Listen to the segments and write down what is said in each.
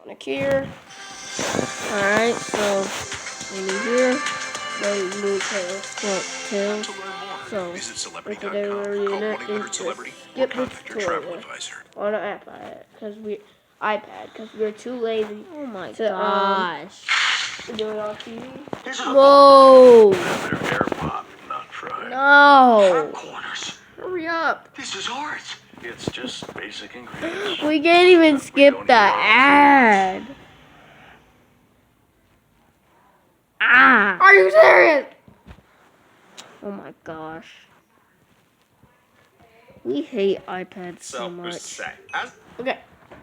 Like here. Alright, so in here, they do tails. So for today we're reenacting the skip the tutorial on an iPad because we're too lazy. Oh my to, gosh. Do it on TV. Whoa. Not fried. No. Corners. Hurry up. This is art. It's just basic ingredients. We can't even skip the ad. Ah. Are you serious? Oh my gosh. We hate iPads so much. Who's to say? Okay.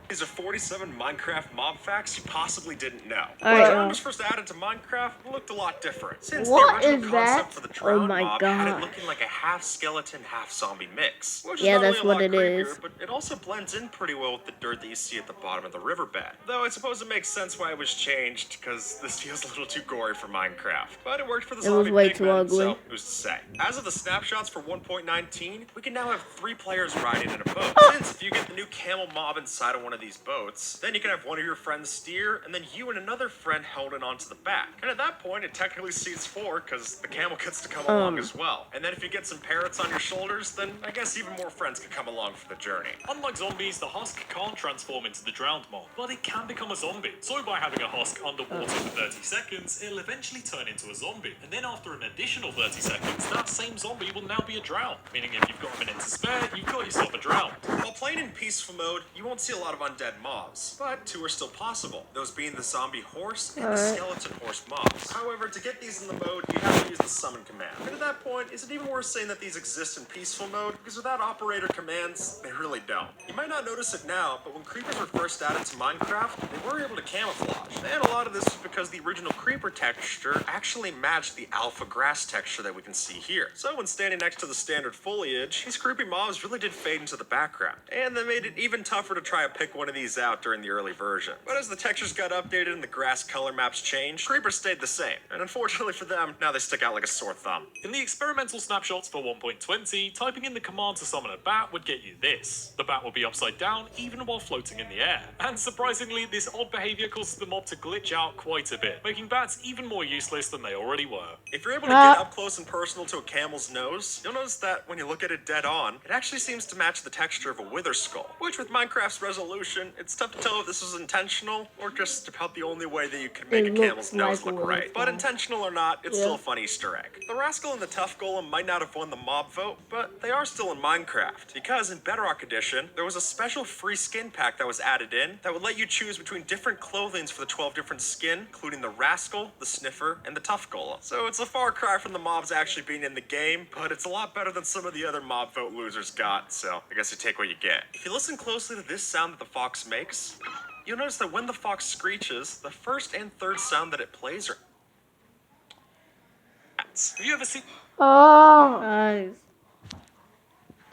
These are 47 Minecraft mob facts you possibly didn't know. All When right, drowned was first added to Minecraft, it looked a lot different. Since What the original is concept that? for the Oh drowned my mob had it gosh. looking like a half skeleton, half zombie mix. Which is Yeah, not that's only a what lot it creepier, is. but it also blends in pretty well with the dirt that you see at the bottom of the riverbed. Though I suppose it makes sense why it was changed, because this feels a little too gory for Minecraft. But it worked for the It was zombie way too pigmen, ugly. so who's to say? As of the snapshots for 1.19, we can now have 3 players riding in a boat. Since if you get the new camel mob inside of one of these boats, then you can have one of your friends steer, and then you and another friend holding onto the back. And at that point, it technically seats 4, because the camel gets to come along as well. And then if you get some parrots on your shoulders, then I guess even more friends can come along for the journey. Unlike zombies, the husk can't transform into the drowned mob, but it can become a zombie. So by having a husk underwater for 30 seconds, it'll eventually turn into a zombie. And then after an additional 30 seconds, that same zombie will now be a drowned. Meaning if you've got a minute to spare, you've got yourself a drowned. While playing in peaceful mode, you won't see a lot of undead mobs, but 2 are still possible, those being the zombie horse and the skeleton horse mobs. However, to get these in the mode, you have to use the summon command. And at that point, is it even worth saying that these exist in peaceful mode? Because without operator commands, they really don't. You might not notice it now, but when creepers were first added to Minecraft, they were able to camouflage. And a lot of this was because the original creeper texture actually matched the alpha grass texture that we can see here. So when standing next to the standard foliage, these creepy mobs really did fade into the background. And that made it even tougher to try and pick one of these out during the early version. But as the textures got updated and the grass color maps changed, creepers stayed the same. And unfortunately for them, now they stick out like a sore thumb. In the experimental snapshots for 1.20, typing in the command to summon a bat would get you this. The bat will be upside down even while floating in the air. And surprisingly, this odd behavior causes the mob to glitch out quite a bit, making bats even more useless than they already were. If you're able to get up close and personal to a camel's nose, you'll notice that when you look at it dead on, it actually seems to match the texture of a wither skull. Which with Minecraft's resolution, it's tough to tell if this was intentional or just about the only way that you could make a camel's nose look right. But intentional or not, it's still a fun Easter egg. The Rascal and the Tough Golem might not have won the mob vote, but they are still in Minecraft. Because in Bedrock Edition, there was a special free skin pack that was added in that would let you choose between different clothings for the 12 different skin, including the Rascal, the Sniffer, and the Tough Golem. So it's a far cry from the mobs actually being in the game, but it's a lot better than some of the other mob vote losers got, so I guess you take what you get. If you listen closely to this sound that the fox makes, you'll notice that when the fox screeches, the first and third sound that it plays are cats. Have you ever seen... Oh, guys.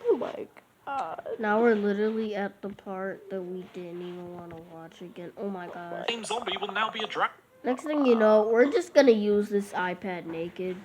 Oh my god. Now we're literally at the part that we didn't even want to watch again. Oh my gosh. The same zombie will now be a drowned. Next thing you know, we're just gonna use this iPad naked.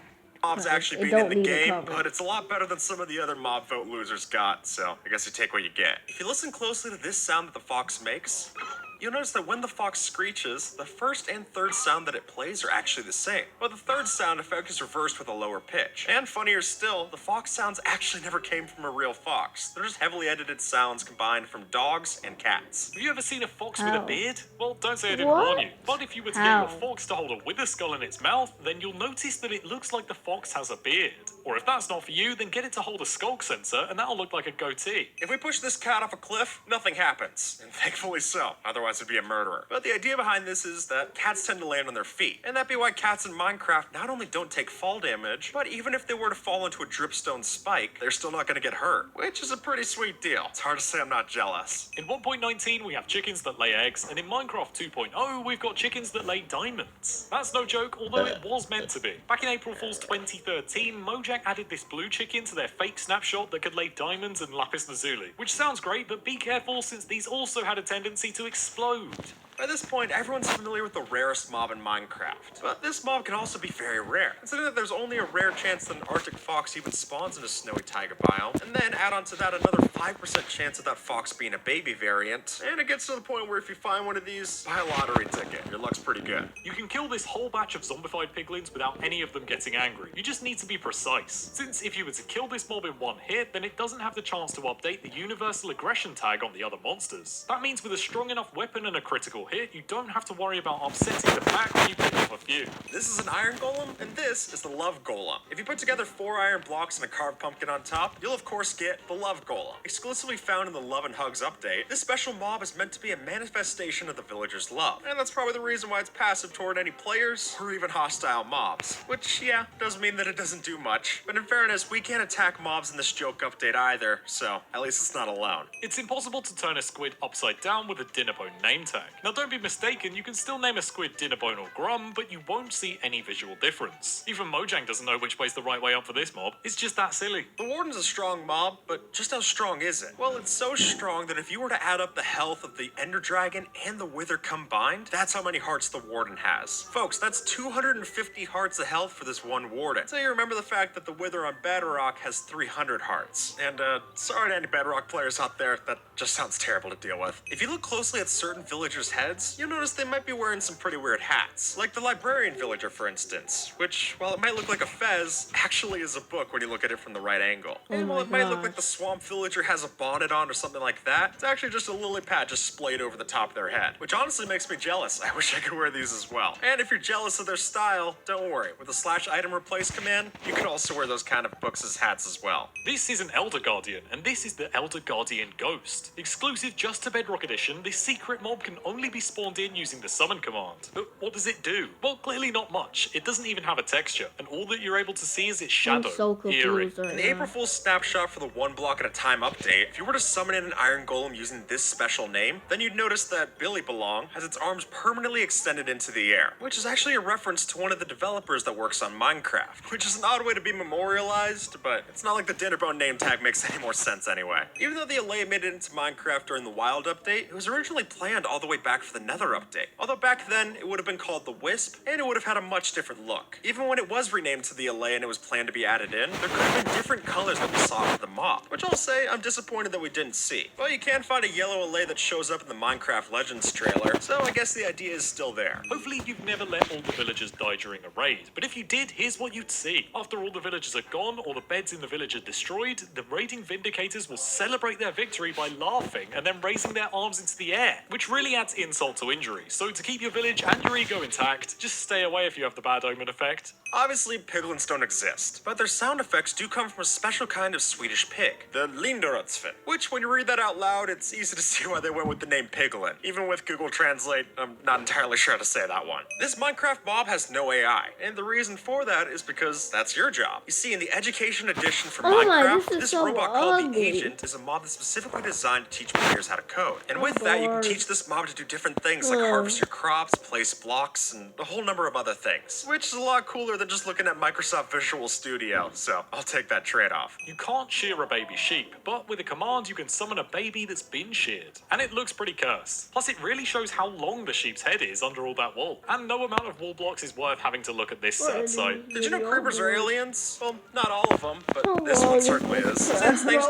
Mobs actually being in the game, but it's a lot better than some of the other mob vote losers got, so I guess you take what you get. If you listen closely to this sound that the fox makes, you'll notice that when the fox screeches, the first and third sound that it plays are actually the same. But the third sound effect is reversed with a lower pitch. And funnier still, the fox sounds actually never came from a real fox. They're just heavily edited sounds combined from dogs and cats. Have you ever seen a fox with a beard? Well, don't say I didn't warn you. But if you were to get your fox to hold a wither skull in its mouth, then you'll notice that it looks like the fox has a beard. Or if that's not for you, then get it to hold a skulk sensor, and that'll look like a goatee. If we push this cat off a cliff, nothing happens. And thankfully so. Otherwise it'd be a murderer. But the idea behind this is that cats tend to land on their feet. And that'd be why cats in Minecraft not only don't take fall damage, but even if they were to fall into a dripstone spike, they're still not gonna get hurt. Which is a pretty sweet deal. It's hard to say I'm not jealous. In 1.19, we have chickens that lay eggs, and in Minecraft 2.0, we've got chickens that lay diamonds. That's no joke, although it was meant to be. Back in April Fool's 2013, Mojang added this blue chicken to their fake snapshot that could lay diamonds and lapis lazuli. Which sounds great, but be careful since these also had a tendency to explode. By this point, everyone's familiar with the rarest mob in Minecraft. But this mob can also be very rare, considering that there's only a rare chance that an Arctic fox even spawns in a snowy taiga biome, and then add on to that another 5% chance of that fox being a baby variant, and it gets to the point where if you find one of these, buy a lottery ticket. Your luck's pretty good. You can kill this whole batch of zombified piglins without any of them getting angry. You just need to be precise. Since if you were to kill this mob in one hit, then it doesn't have the chance to update the universal aggression tag on the other monsters. That means with a strong enough weapon and a critical hit, you don't have to worry about upsetting the pack when you pick off a few. This is an iron golem, and this is the love golem. If you put together 4 iron blocks and a carved pumpkin on top, you'll of course get the love golem. Exclusively found in the Love and Hugs update, this special mob is meant to be a manifestation of the villagers' love, and that's probably the reason why it's passive toward any players or even hostile mobs. Which, yeah, does mean that it doesn't do much, but in fairness, we can't attack mobs in this joke update either, so at least it's not alone. It's impossible to turn a squid upside down with a Dinnerbone name tag. Now don't be mistaken, you can still name a squid Dinnerbone or Grum, but you won't see any visual difference. Even Mojang doesn't know which way's the right way up for this mob. It's just that silly. The Warden's a strong mob, but just how strong is it? Well, it's so strong that if you were to add up the health of the Ender Dragon and the Wither combined, that's how many hearts the Warden has. Folks, that's 250 hearts of health for this one Warden. So you remember the fact that the Wither on Bedrock has 300 hearts. And, sorry to any Bedrock players out there, that just sounds terrible to deal with. If you look closely at certain villagers' heads, you'll notice they might be wearing some pretty weird hats. Like the Librarian villager, for instance, which, while it might look like a fez, actually is a book when you look at it from the right angle. And while it might look like the Swamp villager has a bonnet on or something like that, it's actually just a lily pad just splayed over the top of their head, which honestly makes me jealous. I wish I could wear these as well. And if you're jealous of their style, don't worry. With the /item replace command, you can also wear those kind of books as hats as well. This is an Elder Guardian, and this is the Elder Guardian Ghost. Exclusive just to Bedrock Edition, this secret mob can only be spawned in using the summon command. But what does it do? Well, clearly not much. It doesn't even have a texture, and all that you're able to see is its shadow. I'm so Eerie. confused right In the now. April Fool's snapshot for the 1 block at a time update, if you were to summon in an Iron Golem using this special name, then you'd notice that Billy Belong has its arms permanently extended into the air, which is actually a reference to one of the developers that works on Minecraft, which is an odd way to be memorialized, but it's not like the Dinnerbone name tag makes any more sense anyway. Even though the Allay made it into Minecraft during the Wild update, it was originally planned all the way back for the Nether update. Although back then, it would have been called the Wisp, and it would have had a much different look. Even when it was renamed to the Allay and it was planned to be added in, there could have been different colors that we saw for the mob, which I'll say I'm disappointed that we didn't see. Well, you can find a yellow Allay that shows up in the Minecraft Legends trailer, so I guess the idea is still there. Hopefully you've never let all the villagers die during a raid, but if you did, here's what you'd see. After all the villagers are gone or the beds in the village are destroyed, the raiding Vindicators will celebrate their victory by laughing and then raising their arms into the air, which really adds insult to injury. So to keep your village and your ego intact, just stay away if you have the bad omen effect. Obviously, piglins don't exist, but their sound effects do come from a special kind of Swedish pig, the Linderutsfin, which when you read that out loud, it's easy to see why they went with the name piglin. Even with Google Translate, I'm not entirely sure how to say that one. This Minecraft mob has no AI, and the reason for that is because that's your job. You see, in the Education Edition for Oh my, Minecraft, this is this so robot called the ugly. Agent is a mob that's specifically designed to teach players how to code. And with that, you can teach this mob to do different things like harvest your crops, place blocks, and a whole number of other things, which is a lot cooler than just looking at Microsoft Visual Studio, so I'll take that trade-off. You can't shear a baby sheep, but with a command you can summon a baby that's been sheared. And it looks pretty cursed. Plus it really shows how long the sheep's head is under all that wool. And no amount of wall blocks is worth having to look at this sad sight. Did you know creepers are aliens? Well, not all of them, but this one certainly is. Since thanks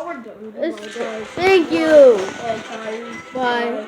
Thank you. Bye. Bye.